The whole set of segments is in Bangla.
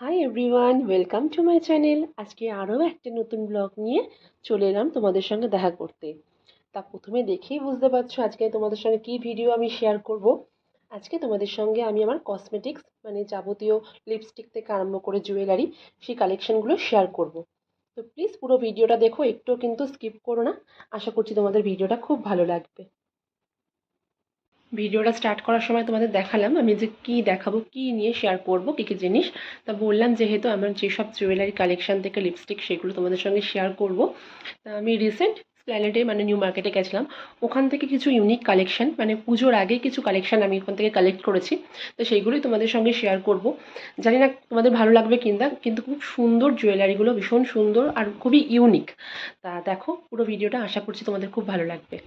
Hi everyone, welcome to my channel. আজকে আরও একটা নতুন ব্লগ নিয়ে চলে এলাম তোমাদের সঙ্গে দেখা করতে। তা প্রথমে দেখেই বুঝতে পারছো আজকে তোমাদের সঙ্গে কী ভিডিও আমি শেয়ার করব। আজকে তোমাদের সঙ্গে আমি আমার কসমেটিক্স মানে যাবতীয় লিপস্টিক থেকে আরম্ভ করে জুয়েলারি সেই কালেকশনগুলো শেয়ার করব। তো প্লিজ পুরো ভিডিওটা দেখো, একটুও কিন্তু স্কিপ করো না। আশা করছি তোমাদের ভিডিওটা খুব ভালো লাগবে। ভিডিওটা স্টার্ট করার সময় তোমাদের দেখালাম আমি যে কি দেখাবো, কি নিয়ে শেয়ার করব, কী কী জিনিস। তা বললাম যেহেতু আমার যেসব জুয়েলারি কালেকশন থেকে লিপস্টিক সেগুলো তোমাদের সঙ্গে শেয়ার করব। তা আমি রিসেন্ট প্ল্যানেটে মানে নিউ মার্কেটে গেছিলাম। ওখান থেকে কিছু ইউনিক কালেকশন মানে পুজোর আগে কিছু কালেকশন আমি ওখান থেকে কালেক্ট করেছি। তো সেইগুলোই তোমাদের সঙ্গে শেয়ার করব। জানি না তোমাদের ভালো লাগবে কিনা, কিন্তু খুব সুন্দর জুয়েলারিগুলো, ভীষণ সুন্দর আর খুবই ইউনিক। তা দেখো পুরো ভিডিওটা, আশা করছি তোমাদের খুব ভালো লাগবে।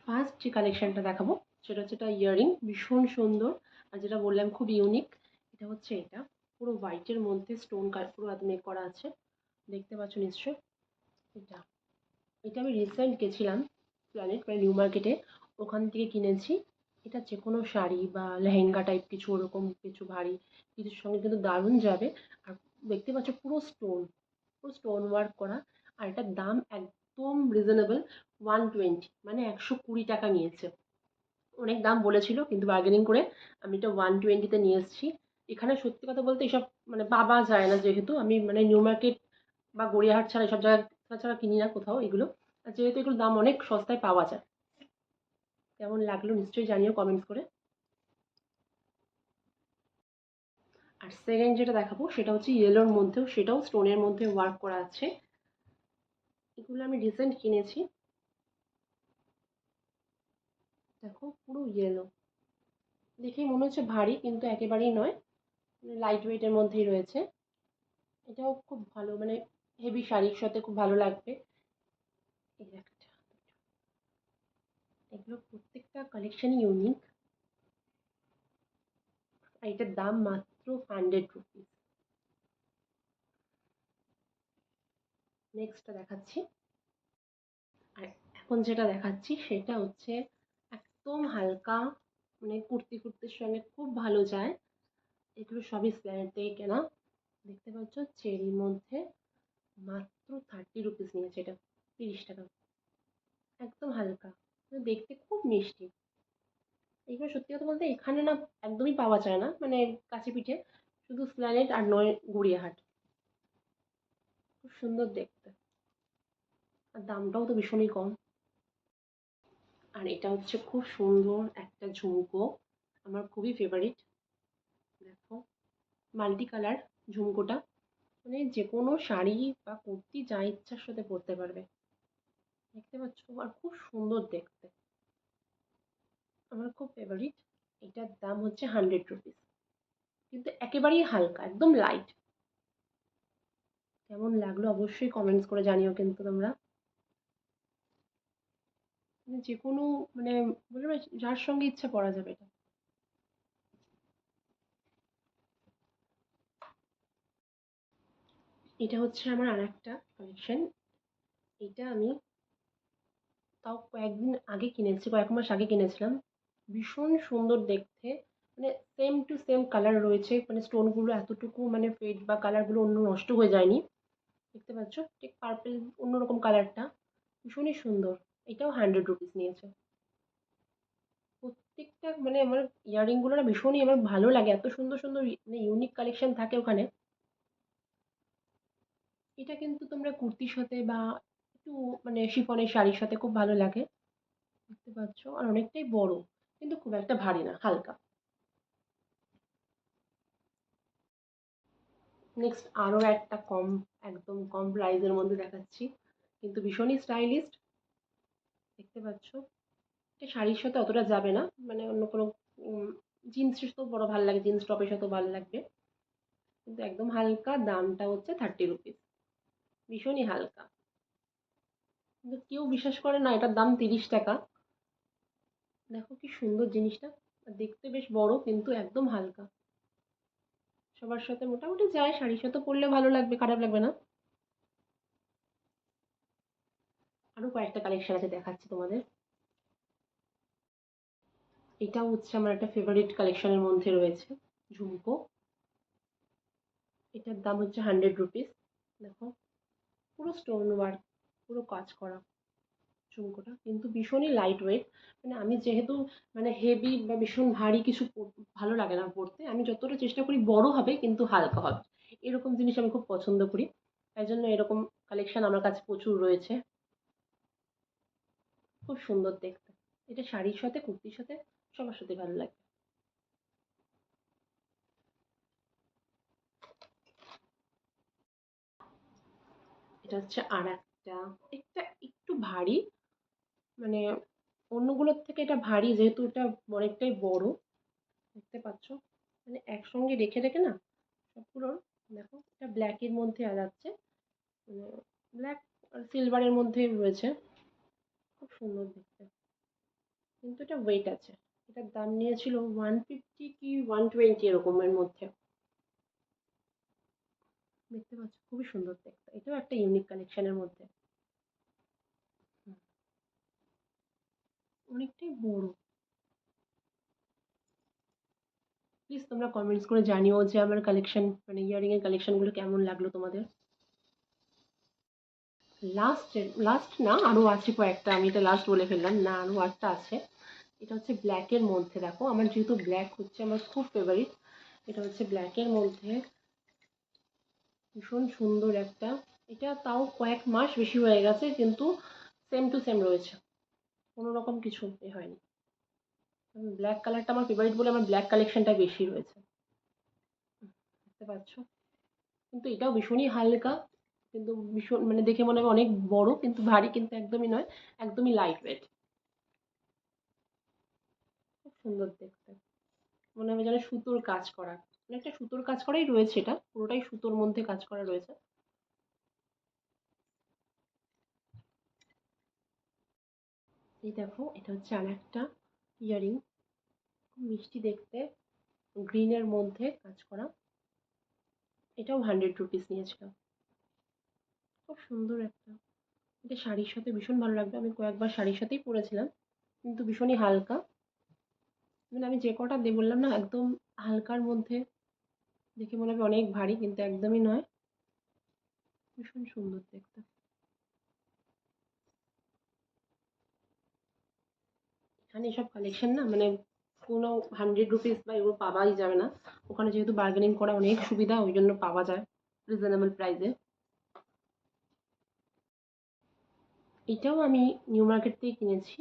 ফার্স্ট যে কালেকশনটা দেখাবো সেটা হচ্ছে একটা ইয়াররিং, ভীষণ সুন্দর আর যেটা বললাম খুব ইউনিক। এটা হচ্ছে এটা পুরো হোয়াইটের মধ্যে স্টোন পুরো মেক করা আছে, দেখতে পাচ্ছ নিশ্চয়। এটা এটা আমি রিসেন্ট গেছিলাম প্ল্যানেট মানে নিউ মার্কেটে, ওখান থেকে কিনেছি। এটা যে কোনো শাড়ি বা লেহেঙ্গা টাইপ কিছু ওরকম কিছু ভারী কিছুর সঙ্গে কিন্তু দারুণ যাবে। আর দেখতে পাচ্ছ পুরো স্টোন, পুরো স্টোন ওয়ার্ক করা। আর এটার দাম একদম রিজনেবল, 120 মানে 120 টাকা নিয়েছে। অনেক দাম বলেছিল কিন্তু বার্গেনিং করে আমি এটা 120-তে নিয়ে এসেছি। এখানে সত্যি কথা বলতে এসব মানে পাওয়া যায় না, যেহেতু আমি মানে নিউ মার্কেট বা গড়িয়াহাট ছাড়া এসব জায়গা ছাড়া কিনি না কোথাও এগুলো। আর যেহেতু এগুলোর দাম অনেক সস্তায় পাওয়া যায়। কেমন লাগলো নিশ্চয়ই জানিও কমেন্টস করে। আর সেকেন্ড যেটা দেখাবো সেটা হচ্ছে ইয়েলোর মধ্যেও, সেটাও স্টোনের মধ্যে ওয়ার্ক করা আছে। এগুলো আমি রিসেন্ট কিনেছি। দেখো পুরো ইয়েলো, দেখেই মনে হচ্ছে ভারী কিন্তু একেবারেই নয়, লাইট ওয়েটের মধ্যেই রয়েছে। এটাও খুব ভালো মানে হেভি শাড়ির সাথে খুব ভালো লাগবে। এই একটা, এগুলো প্রত্যেকটা কালেকশনই ইউনিক। আর এটার দাম মাত্র 100 রুপিস। নেক্সটটা দেখাচ্ছি। আর এখন যেটা দেখাচ্ছি সেটা হচ্ছে একদম হালকা মানে কুর্তি কুর্তির সঙ্গে খুব ভালো যায়। এগুলো সবই স্প্ল্যানেট থেকে কেনা। দেখতে পাচ্ছ চেরির মধ্যে, মাত্র 30 রুপিস নিয়েছে এটা, 30 টাকা। একদম হালকা, দেখতে খুব মিষ্টি। এগুলো সত্যি কথা বলতে এখানে না একদমই পাওয়া যায় না মানে কাছে পিঠে, শুধু স্প্ল্যানেট আর নয় গড়িয়াহাট। খুব সুন্দর দেখতে আর দামটাও তো ভীষণই কম। আর এটা হচ্ছে খুব সুন্দর একটা ঝুমকো, আমার খুবই ফেভারিট। দেখো মাল্টি কালার ঝুমকোটা, মানে যে কোনো শাড়ি বা কুর্তি যা ইচ্ছার সাথে পরতে পারবে। দেখতে পাচ্ছ আর খুব সুন্দর দেখতে, আমার খুব ফেভারিট। এটার দাম হচ্ছে 100 রুপিস, কিন্তু একেবারেই হালকা একদম লাইট। কেমন লাগলো অবশ্যই কমেন্টস করে জানিও কিন্তু তোমরা। মানে যে কোনো মানে বললাম না, যার সঙ্গে ইচ্ছা পরা যাবে এটা। এটা হচ্ছে আমার আরেকটা কালেকশন। এটা আমি তাও কয়েকদিন আগে কিনেছি, কয়েক মাস আগে কিনেছিলাম। ভীষণ সুন্দর দেখতে, মানে সেম টু সেম কালার রয়েছে, মানে স্টোনগুলো এতটুকু মানে ফেড বা কালারগুলো অন্য নষ্ট হয়ে যায়নি। দেখতে পাচ্ছ ঠিক পার্পল অন্যরকম কালারটা, ভীষণই সুন্দর। এটাও 100 রুপিস নিয়েছে। প্রত্যেকটা মানে আমার ইয়াররিংগুলো না ভীষণই আমার ভালো লাগে, এত সুন্দর সুন্দর মানে ইউনিক কালেকশন থাকে ওখানে। এটা কিন্তু তোমরা কুর্তির সাথে বা একটু মানে শিফনের শাড়ির সাথে খুব ভালো লাগে। দেখতে পাচ্ছ আর অনেকটাই বড়, কিন্তু খুব একটা ভারী না, হালকা। নেক্সট আরও একটা কম, একদম কম প্রাইসের মধ্যে দেখাচ্ছি, কিন্তু ভীষণই স্টাইলিস্ট। দেখতে পাচ্ছ এটা শাড়ির সাথে অতটা যাবে না, মানে অন্য কোনো জিন্সের তো বড় ভালো লাগে, জিন্স টপের সাথেও ভালো লাগবে। কিন্তু একদম হালকা, দামটা হচ্ছে 30 রুপিস, ভীষণই হালকা। কিন্তু কেউ বিশ্বাস করে না এটার দাম 30 টাকা। দেখো কি সুন্দর জিনিসটা, আর দেখতে বেশ বড় কিন্তু একদম হালকা। সবার সাথে মোটামুটি যায়, শাড়ির সাথে পরলে ভালো লাগবে, খারাপ লাগবে না। আরো কয়েকটা কালেকশন আছে দেখাচ্ছি তোমাদের। এটাও হচ্ছে আমার একটা ফেভারিট কালেকশনের মধ্যে রয়েছে, ঝুমকো। এটার দাম হচ্ছে 100 রুপিস। দেখো পুরো স্টোন ওয়ার্ক, পুরো কাজ করা ঝুমকোটা, কিন্তু ভীষণই লাইট ওয়েট। মানে আমি যেহেতু মানে হেভি বা ভীষণ ভারী কিছু ভালো লাগে না পরতে, আমি যতটা চেষ্টা করি বড় হবে কিন্তু হালকা হবে, এরকম জিনিস আমি খুব পছন্দ করি। তাই জন্য এরকম কালেকশন আমার কাছে প্রচুর রয়েছে। খুব সুন্দর দেখতে। এটা শাড়ির সাথে, কুর্তির সাথে, সবার সাথে ভালো লাগে। এটা হচ্ছে আর একটা, একটা একটু ভারী, মানে অন্যগুলোর থেকে এটা ভারী যেহেতু এটা অনেকটাই বড়। দেখতে পাচ্ছ, মানে একসঙ্গে রেখে রেখে না সবগুলোর। দেখো এটা ব্ল্যাকের মধ্যে যাচ্ছে, মানে ব্ল্যাক আর সিলভারের মধ্যে রয়েছে। খুব সুন্দর দেখতে, কিন্তু এটা ওয়েট আছে। এটার দাম নিয়েছিল 150 কি 120 এরকমের মধ্যে। দেখতে পাচ্ছ খুবই সুন্দর দেখতে, এটাও একটা ইউনিক কালেকশনের মধ্যে। হুম, অনেকটাই বড়। প্লিজ তোমরা কমেন্টস করে জানিও যে আমার কালেকশন, মানে ইয়ারিং এর কালেকশন গুলো কেমন লাগলো তোমাদের। লাস্ট, লাস্ট না আরো আছে কয়েকটা, আমি এটা লাস্ট বলে ফেললাম, না আরো একটা আছে। এটা হচ্ছে ব্ল্যাকের মধ্যে, দেখো আমার যেহেতু ব্ল্যাক হচ্ছে আমার খুব ফেভারিট। এটা হচ্ছে ব্ল্যাকের মধ্যে, ভীষণ সুন্দর একটা। এটা তাও কয়েক মাস বেশি হয়ে গেছে, কিন্তু সেম টু সেম রয়েছে, কোনো রকম কিছু হয়নি। ব্ল্যাক কালারটা আমার ফেভারিট বলে আমার ব্ল্যাক কালেকশনটা বেশি রয়েছে। দেখতে পাচ্ছ, কিন্তু এটাও ভীষণই হালকা, কিন্তু ভীষণ মানে দেখে মনে হবে অনেক বড়, কিন্তু ভারী কিন্তু একদমই নয়, একদমই লাইট ওয়েট। খুব সুন্দর দেখতে, মনে হবে যেন সুতোর কাজ করা, অনেকটা সুতোর কাজ করাই রয়েছে, এটা পুরোটাই সুতোর মধ্যে কাজ করা রয়েছে। এই দেখো এটা হচ্ছে আর একটা ইয়ারিং, খুব মিষ্টি দেখতে, গ্রিনের মধ্যে কাজ করা। এটাও 100 রুপিস নিয়েছিল। খুব সুন্দর একটা, এটা শাড়ির সাথে ভীষণ ভালো লাগবে, আমি কয়েকবার শাড়ির সাথেই পরেছিলাম, কিন্তু ভীষণই হালকা। মানে আমি যে কটা দিয়ে বললাম না একদম হালকার মধ্যে, দেখে মনে হবে অনেক ভারী কিন্তু একদমই নয়, ভীষণ সুন্দর দেখতে। এখানে এসব কালেকশন না মানে কোনো 100 রুপিস বা এগুলো পাওয়াই যাবে না, ওখানে যেহেতু বার্গেনিং করা অনেক সুবিধা ওই জন্য পাওয়া যায় রিজনেবল প্রাইসে। এটাও আমি নিউ মার্কেট থেকে কিনেছি,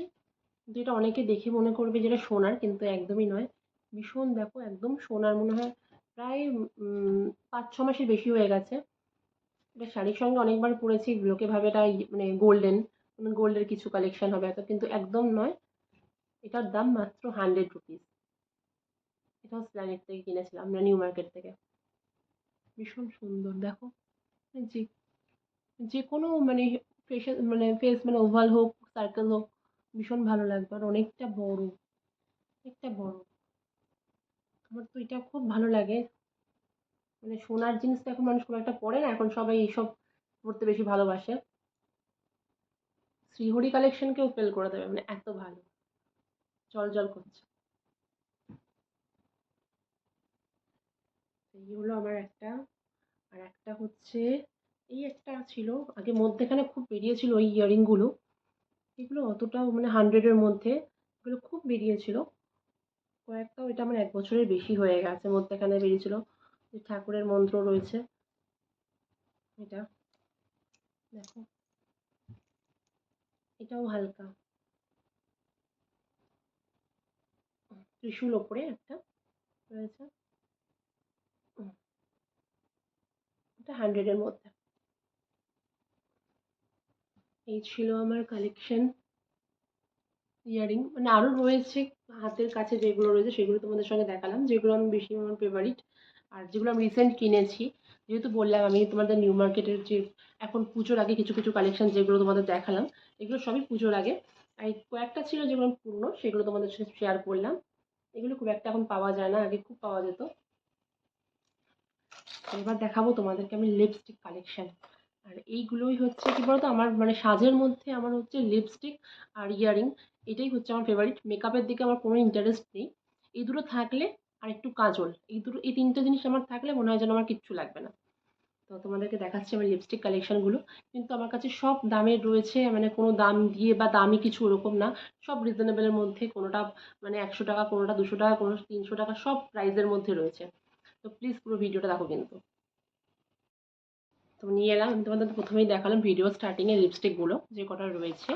কিন্তু এটা অনেকে দেখে মনে করবে যেটা সোনার, কিন্তু একদমই নয়। ভীষণ দেখো একদম সোনার মনে হয়, প্রায় 5-6 মাসের বেশি হয়ে গেছে। এটা শাড়ির সঙ্গে অনেকবার পরেছি, লোকে ভাবে এটা মানে গোল্ডেন, মানে গোল্ডের কিছু কালেকশন হবে এত, কিন্তু একদম নয়। এটার দাম মাত্র 100 রুপিস। এটাও প্ল্যানেট থেকে কিনেছিলাম আমরা, নিউ মার্কেট থেকে। ভীষণ সুন্দর দেখো, যে যে কোনো মানে ফেসের মানে ফেস মানে ওভাল হোক সার্কেল হোক, ভীষণ ভালো লাগবে, আর অনেকটা বড়, অনেকটা বড়। আমার তো এটা খুব ভালো লাগে, মানে সোনার জিনিস তো এখন মানুষ খুব একটা পরে না, এখন সবাই এইসব পড়তে বেশি ভালোবাসে। শ্রীহরি কালেকশনকেও ফেল করে দেবে, মানে এত ভালো, জল জল করছে। এই হলো আমার একটা, আর একটা হচ্ছে এই একটা ছিল, আগে মধ্যেখানে খুব বেরিয়েছিল ওই ইয়ারিং গুলো, এগুলো অতটাও মানে 100-এর মধ্যে, এগুলো খুব বেরিয়েছিল কয়েকটাও, এটা আমার 1 বছরের বেশি হয়ে গেছে, মধ্যেখানে বেরিয়েছিল। যে ঠাকুরের মন্ত্র রয়েছে, এটা দেখো, এটাও হালকা, ত্রিশূল ওপরে একটা রয়েছে। এটা 100-এর মধ্যে। এই ছিল আমার কালেকশন ইয়ারিং, মানে আরো রয়েছে হাতের কাছে যেগুলো রয়েছে সেগুলো তোমাদের সঙ্গে দেখালাম, যেগুলো আমি বেশি আমার ফেভারিট, আর যেগুলো আমি রিসেন্ট কিনেছি। যেহেতু বললাম আমি তোমাদের নিউ মার্কেটের যে এখন পুজোর আগে কিছু কিছু কালেকশন যেগুলো তোমাদের দেখালাম, এগুলো সবই পুজোর আগে। আর এই কয়েকটা ছিল যেগুলো পুরনো, সেগুলো তোমাদের সাথে শেয়ার করলাম। এগুলো খুব একটা এখন পাওয়া যায় না, আগে খুব পাওয়া যেত। এবার দেখাবো তোমাদেরকে আমি লিপস্টিক কালেকশন। আর এইগুলোই হচ্ছে কি বলতো আমার মানে সাজের মধ্যে আমার হচ্ছে লিপস্টিক আর ইয়ারিং, এটাই হচ্ছে আমার ফেভারিট। মেকআপের দিকে আমার কোনো ইন্টারেস্ট নেই, এই দুটো থাকলে আর একটু কাজল, এই 3টে জিনিস আমার থাকলে মনে হয় যেন আমার কিচ্ছু লাগবে না। তো তোমাদেরকে দেখাচ্ছি আমার লিপস্টিক কালেকশনগুলো। কিন্তু আমার কাছে সব দামের রয়েছে, মানে কোনো দাম দিয়ে বা দামি কিছু ওরকম না, সব রিজনেবলের মধ্যে। কোনোটা মানে 100 টাকা, কোনোটা 200 টাকা, কোনো 300 টাকা, সব প্রাইসের মধ্যে রয়েছে। তো প্লিজ পুরো ভিডিওটা দেখো কিন্তু। তো নিয়ে এলাম, আমি তোমাদের প্রথমেই দেখালাম ভিডিও স্টার্টিংয়ে লিপস্টিকগুলো যে কটা রয়েছে।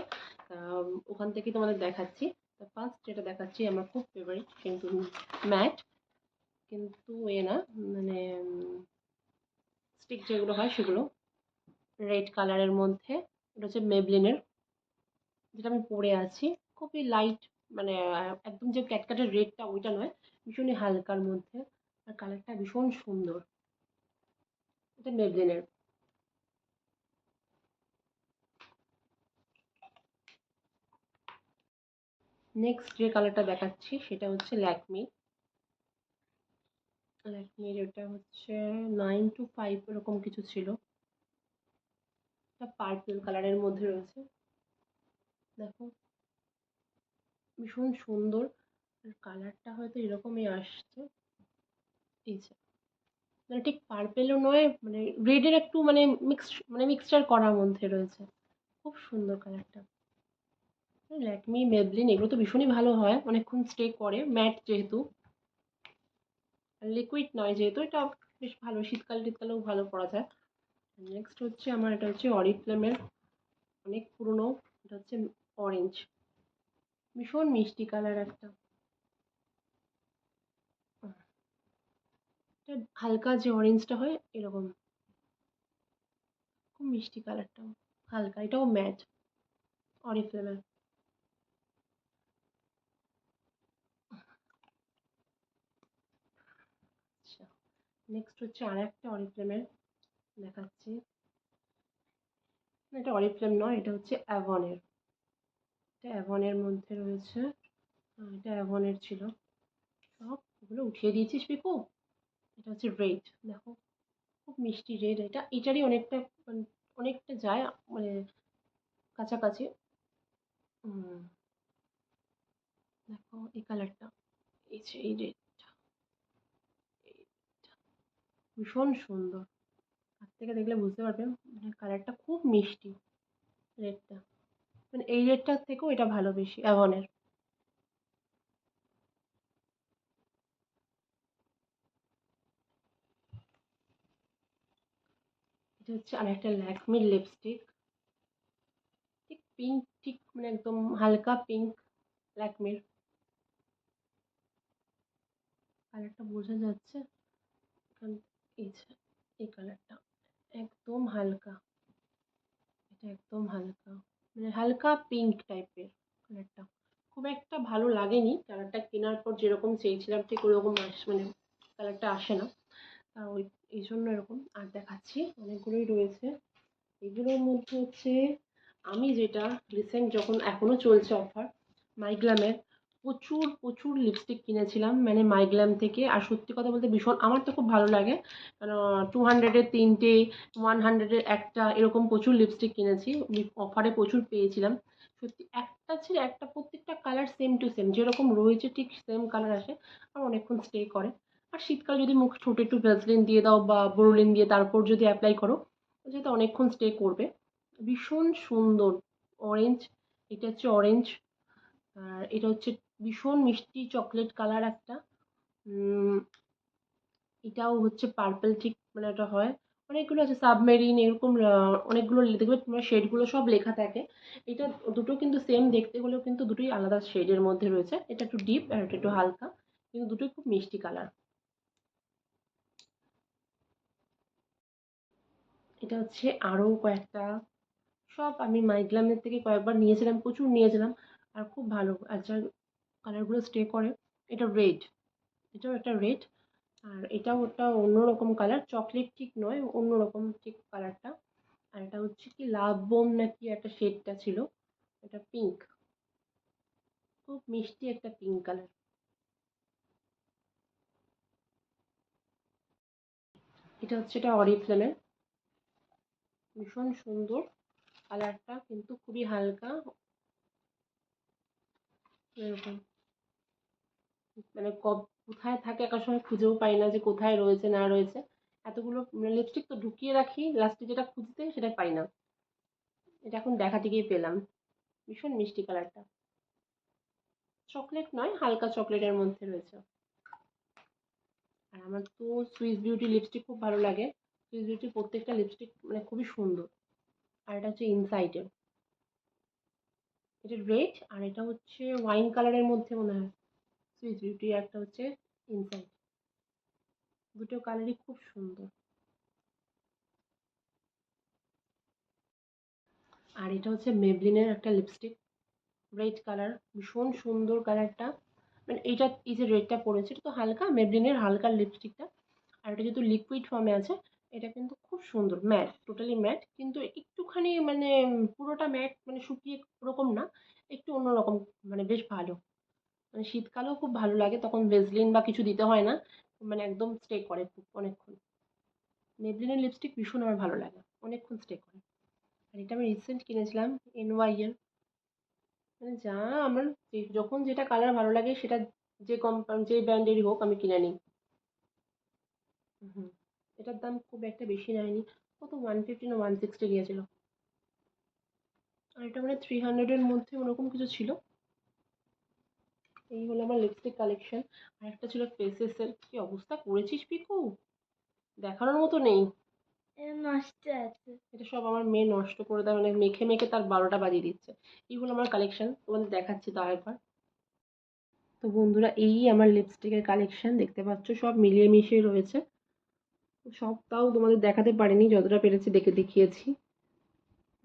ওখান থেকেই তোমাদের দেখাচ্ছি। তো ফার্স্ট যেটা দেখাচ্ছি আমার খুব ফেভারিট, কিন্তু ম্যাট, কিন্তু না, মানে স্টিক যেগুলো হয় সেগুলো রেড কালারের মধ্যে। এটা হচ্ছে মেবলিনের, যেটা আমি পরে আছি। খুবই লাইট, মানে একদম যে ক্যাটক্যাটের রেডটা ওইটা নয়, ভীষণই হালকার মধ্যে। আর কালারটা ভীষণ সুন্দর। এটা মেবলিনের। নেক্সট যে কালারটা দেখাচ্ছি সেটা হচ্ছে ল্যাকমি। ল্যাকমির এটা হচ্ছে 9 to 5 এরকম কিছু ছিল। এটা পার্পল কালারের মধ্যে রয়েছে, দেখো ভীষণ সুন্দর। আর কালারটা হয়তো এরকমই আসছে, এই যে, মানে ঠিক পার্পেলও নয়, মানে রেডের একটু মানে মিক্সচার করার মধ্যে রয়েছে। খুব সুন্দর কালারটা। ল্যাকমি, মেবলিন এগুলো তো ভীষণই ভালো হয়, অনেকক্ষণ স্টে করে, ম্যাট যেহেতু, লিকুইড নয় যেহেতু, এটা বেশ ভালো, শীতকাল টিতকালেও ভালো পরা যায়। নেক্সট হচ্ছে আমার, এটা হচ্ছে অরিফ্লেমের, অনেক পুরনো। এটা হচ্ছে অরেঞ্জ, ভীষণ মিষ্টি কালার একটা। এটা হালকা যে অরেঞ্জটা হয় এরকম, খুব মিষ্টি কালারটাও, হালকা, এটাও ম্যাট, অরিফ্লেমের। আচ্ছা, নেক্সট হচ্ছে আর একটা অরিফ্লেমের দেখাচ্ছি। না, এটা অরিফ্লেম নয়, এটা হচ্ছে অ্যাভনের। এটা অ্যাভনের মধ্যে রয়েছে। এটা অ্যাভনের ছিল। সব এগুলো উঠিয়ে দিয়েছিস পিকু। এটা হচ্ছে রেড, দেখো খুব মিষ্টি রেড। এটারই অনেকটা, মানে অনেকটা যায়, মানে কাছাকাছি। হুম, দেখো এই কালারটা, এই যে এই রেডটা, ভীষণ সুন্দর। হাত থেকে দেখলে বুঝতে পারবেন, মানে কালারটা খুব মিষ্টি রেডটা। মানে এই রেডটার থেকেও এটা ভালো বেশি অ্যাভনের। এটা হচ্ছে আর একটা ল্যাকমির লিপস্টিক, ঠিক পিঙ্ক, ঠিক মানে একদম হালকা পিঙ্ক ল্যাকমির। কালারটা বোঝা যাচ্ছে কারণ এই যে এই কালারটা একদম হালকা, এটা একদম হালকা, মানে হালকা পিঙ্ক টাইপের কালারটা। খুব একটা ভালো লাগেনি কালারটা, কেনার পর যেরকম চেয়েছিলাম ঠিক ওরকম মানে কালারটা আসে না। ওই এই জন্য এরকম। আর দেখাচ্ছি অনেকগুলোই রয়েছে। এগুলোর মধ্যে হচ্ছে আমি যেটা রিসেন্ট, যখন এখনো চলছে অফার, মাইগ্ল্যামের প্রচুর প্রচুর লিপস্টিক কিনেছিলাম, মানে মাইগ্ল্যাম থেকে। আর সত্যি কথা বলতে ভীষণ আমার তো খুব ভালো লাগে, কারণ 200-এর 3টে, 100-এর একটা, এরকম প্রচুর লিপস্টিক কিনেছি, অফারে প্রচুর পেয়েছিলাম। সত্যি একটা ছিল, একটা প্রত্যেকটা কালার সেম টু সেম, যেরকম রয়েছে ঠিক সেম কালার আসে, আর অনেকক্ষণ স্টে করে। আর শীতকাল যদি মুখ ঠোঁটে একটু ভ্যাসলিন দিয়ে দাও বা বোরোলিন দিয়ে তারপর যদি অ্যাপ্লাই করো, যেটা অনেকক্ষণ স্টে করবে। ভীষণ সুন্দর অরেঞ্জ, এটা হচ্ছে অরেঞ্জ। আর এটা হচ্ছে ভীষণ মিষ্টি চকলেট কালার একটা। উম, এটাও হচ্ছে পার্পল, ঠিক মানে এটা হয়। অনেকগুলো আছে, সাবমেরিন এরকম, অনেকগুলো দেখবে তোমার শেডগুলো সব লেখা থাকে। এটা দুটো কিন্তু সেম দেখতে হলেও কিন্তু দুটোই আলাদা শেডের মধ্যে রয়েছে, এটা একটু ডিপ আর এটা একটু হালকা, কিন্তু দুটোই খুব মিষ্টি কালার। এটা হচ্ছে আরও কয়েকটা, সব আমি মাইগ্রামের থেকে কয়েকবার নিয়েছিলাম, প্রচুর নিয়েছিলাম। আর খুব ভালো, আর যার কালারগুলো স্টে করে। এটা রেড, এটাও একটা রেড। আর এটাও একটা অন্যরকম কালার, চকলেট ঠিক নয়, অন্যরকম ঠিক কালারটা। আর এটা হচ্ছে কি লাভ বোম নাকি একটা শেডটা ছিল, এটা পিঙ্ক, খুব মিষ্টি একটা পিঙ্ক কালার। এটা হচ্ছে, এটা অরিফ্লেমের, ভীষণ সুন্দর কালারটা, কিন্তু খুবই হালকা, এরকম মানে কোথায় থাকে একার সময় খুঁজেও পাই না যে কোথায় রয়েছে না রয়েছে। এতগুলো লিপস্টিক তো ঢুকিয়ে রাখি, লাস্টে যেটা খুঁজতে সেটা পাই না। এটা এখন দেখাতে গিয়ে পেলাম। ভীষণ মিষ্টি কালারটা। চকলেট নয়, হালকা চকলেটের মধ্যে রয়েছে। আর আমার তো সুইস বিউটি লিপস্টিক খুব ভালো লাগে। সুইস বিউটির প্রত্যেকটা লিপস্টিক মানে খুবই সুন্দর। আর এটা হচ্ছে ইনসাইডের। এটা রেড আর এটা হচ্ছে ওয়াইন কালারের মধ্যে মনে হয়। সুইস বিউটি একটা হচ্ছে ইনসাইড। দুটো কালারই খুব সুন্দর। আর এটা হচ্ছে মেবলিনের একটা লিপস্টিক, রেড কালার, ভীষণ সুন্দর কালারটা। মানে এইটা, এই যে রেডটা পড়েছে এটা তো হালকা মেবলিনের হালকা লিপস্টিকটা। আর এটা যেহেতু লিকুইড ফর্মে আছে, এটা কিন্তু খুব সুন্দর, ম্যাট, টোটালি ম্যাট, কিন্তু একটুখানি মানে পুরোটা ম্যাট মানে শুকিয়ে ওরকম না, একটু অন্যরকম, মানে বেশ ভালো। মানে শীতকালেও খুব ভালো লাগে, তখন ভেজলিন বা কিছু দিতে হয় না, মানে একদম স্টে করে খুব অনেকক্ষণ। মেবলিনের লিপস্টিক ভীষণ আমার ভালো লাগে, অনেকক্ষণ স্টে করে। আর এটা আমি রিসেন্ট কিনেছিলাম, এনওয়াই এর। মানে যা আমার যখন যেটা কালার ভালো লাগে সেটা, যে কোম্পানি যে ব্র্যান্ডেরই হোক আমি কিনে নিই। হুম, এটার দাম খুব একটা বেশি নেয়নি, কত 150 না 160 গিয়েছিল। আর এটা মানে 300 এর মধ্যে ওরকম কিছু ছিল। এই হলো আমার লিপস্টিক কালেকশন। আর একটা ছিল ফেসেস এর, কি অবস্থা করেছিস পিকু, দেখানোর মতো নেই। নষ্ট আছে, এটা সব আমার মেয়ে নষ্ট করে দেয়, মানে মেখে মেখে তার 12টা বাজিয়ে দিচ্ছে। এই হলো আমার কালেকশন, তোমাদের দেখাচ্ছি তো আরেকবার। তো বন্ধুরা, এই আমার লিপস্টিকের কালেকশন দেখতে পাচ্ছ, সব মিলিয়ে মিশিয়ে রয়েছে। সব তাও তোমাদের দেখাতে পারিনি, যতটা পেরেছি দেখিয়েছি।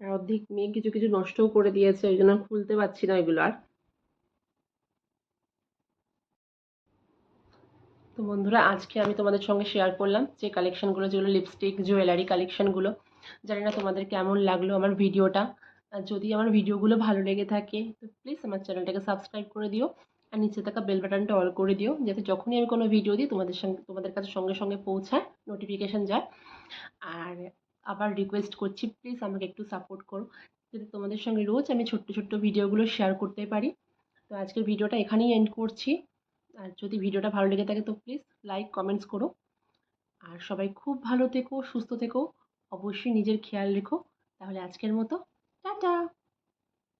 আর অর্ধেক মেয়ে কিছু কিছু নষ্টও করে দিয়েছে, ওই জন্য খুলতে পারছি না এগুলো আর। তো বন্ধুরা, আজকে আমি তোমাদের সঙ্গে শেয়ার করলাম যে কালেকশনগুলো, যেগুলো লিপস্টিক জুয়েলারি কালেকশনগুলো। জানি না তোমাদের কেমন লাগলো আমার ভিডিওটা। আর যদি আমার ভিডিওগুলো ভালো লেগে থাকে তো প্লিজ আমার চ্যানেলটাকে সাবস্ক্রাইব করে দিও। আর নিচে থাকা বেল বাটনটা অল করে দিও, যাতে যখনই আমি কোনো ভিডিও দিই তোমাদের কাছে সঙ্গে সঙ্গে পৌঁছায়, নোটিফিকেশন যায়। আর আবার রিকোয়েস্ট করছি, প্লিজ আমাকে একটু সাপোর্ট করো, যাতে তোমাদের সঙ্গে রোজ আমি ছোট্ট ছোট্ট ভিডিওগুলো শেয়ার করতে পারি। তো আজকের ভিডিওটা এখানেই এন্ড করছি। আর যদি ভিডিওটা ভালো লেগে থাকে তো প্লিজ লাইক কমেন্টস করো। আর সবাই খুব ভালো থেকো, সুস্থ থেকো, অবশ্যই নিজের খেয়াল রেখো। তাহলে আজকের মতো টাটা।